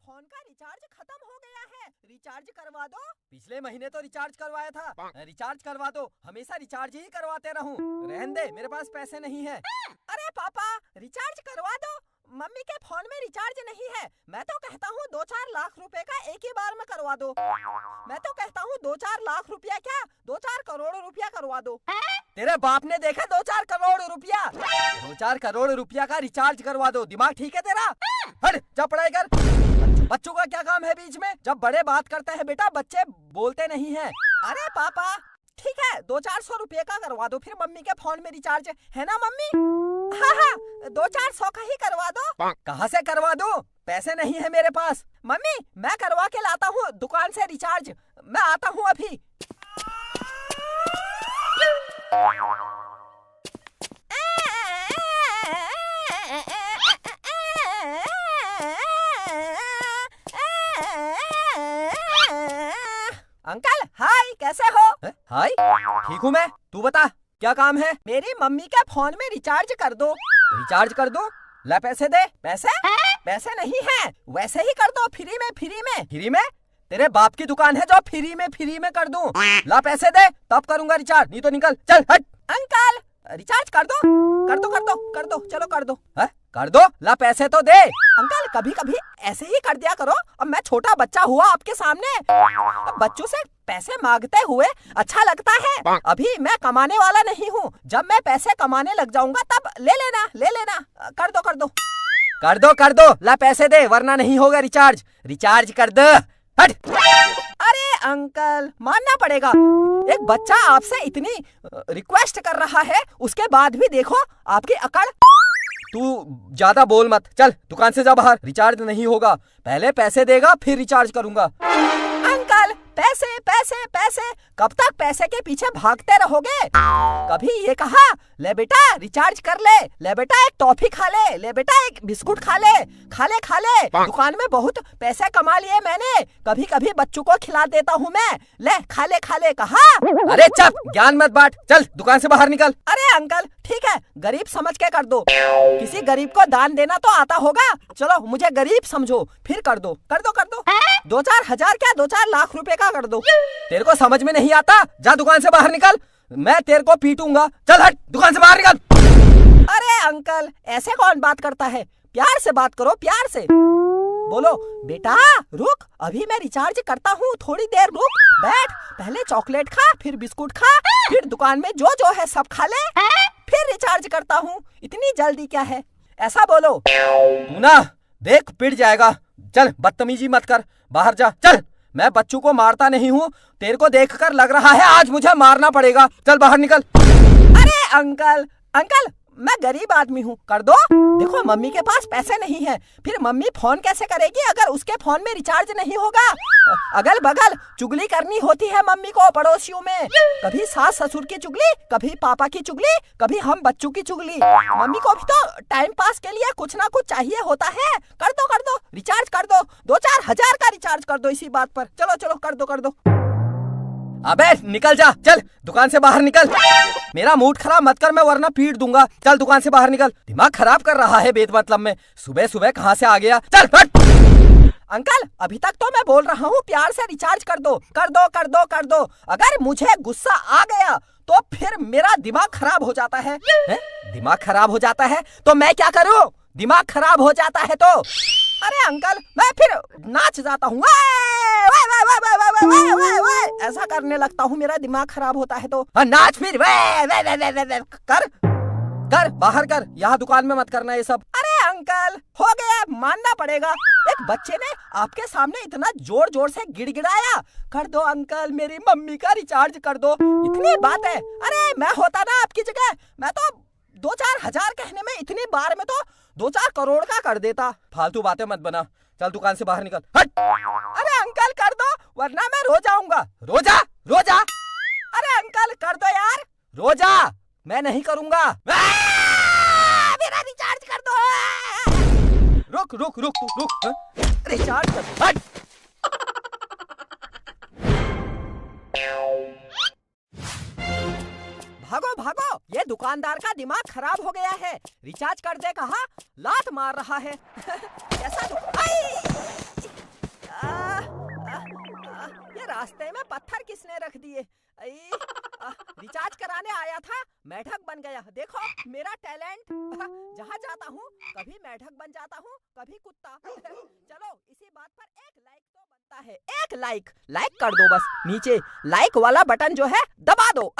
Phone का recharge खत्म हो गया है, रिचार्ज करवा दो। पिछले महीने तो रिचार्ज करवाया था। रिचार्ज करवा दो, हमेशा रिचार्ज ही करवाते रहूं। रहने दे, मेरे पास पैसे नहीं है। अरे पापा, रिचार्ज करवा दो, मम्मी के फोन में रिचार्ज नहीं है। मैं तो कहता हूँ 2-4 लाख रुपए का एक ही बार में करवा दो। मैं तो कहता हूँ 2-4 लाख रुपया क्या, 2-4 करोड़ रुपया करवा दो। तेरे बाप ने देखा 2-4 करोड़ रुपया? 2-4 करोड़ रुपया का रिचार्ज करवा दो। दिमाग ठीक है तेरा? हट जा, पढ़ाई कर। बच्चों का क्या काम है बीच में? जब बड़े बात करते हैं बेटा, बच्चे बोलते नहीं हैं। अरे पापा ठीक है, 200-400 रुपये का करवा दो, फिर मम्मी के फोन में रिचार्ज है ना मम्मी? हाँ, 200-400 का ही करवा दो। कहाँ से करवा दो? पैसे नहीं है मेरे पास। मम्मी मैं करवा के लाता हूँ दुकान से रिचार्ज, मैं आता हूँ अभी। अंकल हाय, कैसे हो? हाय, ठीक हूँ मैं। तू बता क्या काम है? मेरी मम्मी के फोन में रिचार्ज कर दो। रिचार्ज कर दो? ला पैसे दे। पैसे? पैसे नहीं है, वैसे ही कर दो, फ्री में। फ्री में? तेरे बाप की दुकान है जो फ्री में कर दूं? ला पैसे दे तब करूंगा रिचार्ज, नहीं तो निकल, चल हट। अंकल रिचार्ज कर दो, चलो कर दो। है? कर दो, ला पैसे तो दे। अंकल कभी कभी ऐसे ही कर दिया करो, अब मैं छोटा बच्चा हुआ आपके सामने, अब बच्चों से पैसे मांगते हुए अच्छा लगता है। अभी मैं कमाने वाला नहीं हूँ, जब मैं पैसे कमाने लग जाऊंगा तब ले लेना। कर दो, ला पैसे दे, वरना नहीं होगा रिचार्ज। रिचार्ज कर दो, हट। अरे अंकल मानना पड़ेगा, एक बच्चा आपसे इतनी रिक्वेस्ट कर रहा है, उसके बाद भी देखो आपकी अकड़। तू ज्यादा बोल मत, चल दुकान से जा बाहर। रिचार्ज नहीं होगा, पहले पैसे देगा फिर रिचार्ज करूंगा। अंकल पैसे, कब तक पैसे के पीछे भागते रहोगे? कभी ये कहा ले बेटा रिचार्ज कर ले बेटा एक टॉफी खा ले बेटा एक बिस्कुट खा ले। दुकान में बहुत पैसे कमा लिए मैंने, कभी बच्चों को खिला देता हूँ मैं, ले खा ले कहा। अरे चुप, ज्ञान मत बांट, चल दुकान से बाहर निकल। अरे अंकल ठीक है, गरीब समझ के कर दो, किसी गरीब को दान देना तो आता होगा, चलो मुझे गरीब समझो, फिर कर दो। 2-4 हजार क्या, 2-4 लाख रुपए का कर दो। तेरे को समझ में नहीं आता? जा दुकान से बाहर निकल, मैं तेरे को पीटूंगा। चल हट, दुकान से बाहर निकल। अरे अंकल ऐसे कौन बात करता है, प्यार से बात करो, प्यार से बोलो। बेटा रुक, अभी मैं रिचार्ज करता हूँ, थोड़ी देर रुक, बैठ, पहले चॉकलेट खा, फिर बिस्कुट खा, फिर दुकान में जो है सब खा ले, फिर रिचार्ज करता हूँ, इतनी जल्दी क्या है, ऐसा बोलो। तू ना देख पिट जाएगा, चल बदतमीजी मत कर, बाहर जा चल। मैं बच्चों को मारता नहीं हूँ, तेरे को देखकर लग रहा है आज मुझे मारना पड़ेगा, चल बाहर निकल। अरे अंकल मैं गरीब आदमी हूँ, कर दो। देखो मम्मी के पास पैसे नहीं है, फिर मम्मी फोन कैसे करेगी अगर उसके फोन में रिचार्ज नहीं होगा? अगल बगल चुगली करनी होती है मम्मी को पड़ोसियों में, कभी सास ससुर की चुगली, कभी पापा की चुगली, कभी हम बच्चों की चुगली। मम्मी को भी तो टाइम पास के लिए कुछ ना कुछ चाहिए होता है। कर दो रिचार्ज कर दो, 2-4 हजार का रिचार्ज कर दो इसी बात पर। चलो कर दो। अबे निकल जा, चल दुकान से बाहर निकल। मेरा मूड खराब मत कर, मैं वरना पीट दूंगा। चल दुकान से बाहर निकल, दिमाग खराब कर रहा है बेमतलब में, सुबह कहाँ से आ गया, चल हट। अंकल अभी तक तो मैं बोल रहा हूँ प्यार से रिचार्ज कर दो। अगर मुझे गुस्सा आ गया तो फिर मेरा दिमाग खराब हो जाता है। दिमाग खराब हो जाता है तो मैं क्या करूँ? दिमाग खराब हो जाता है तो? अरे अंकल मैं फिर नाच जाता हूँ, ऐसा करने लगता हूँ, मेरा दिमाग खराब होता है तो। नाच फिर, कर बाहर कर, यहाँ दुकान में मत करना ये सब। अरे अंकल हो गया, मानना पड़ेगा, एक बच्चे ने आपके सामने इतना जोर से गिड़गिड़ाया। कर दो अंकल, मेरी मम्मी का रिचार्ज कर दो, इतनी बात है। अरे मैं होता ना आपकी जगह, मैं तो 2-4 हजार कहने में इतनी बार में तो 2-4 करोड़ का कर देता। फालतू बातें मत बना, चल दुकान से बाहर निकल, हट। अरे अंकल कर दो वरना मैं रो जाऊंगा। रो जा। अरे अंकल कर दो यार। रो जा, मैं नहीं करूंगा। मेरा रिचार्ज कर दो। रुक, रिचार्ज कर दो, हट। भागो, ये दुकानदार का दिमाग खराब हो गया है, रिचार्ज कर दे कहा, लात मार रहा है। कैसा ये रास्ते में पत्थर किसने रख दिए? रिचार्ज कराने आया था, मेढक बन गया। देखो मेरा टैलेंट। जहाँ जाता हूँ कभी मेढक बन जाता हूँ, कभी कुत्ता। चलो इसी बात पर एक लाइक तो बनता है। एक लाइक कर दो बस, नीचे लाइक वाला बटन जो है दबा दो।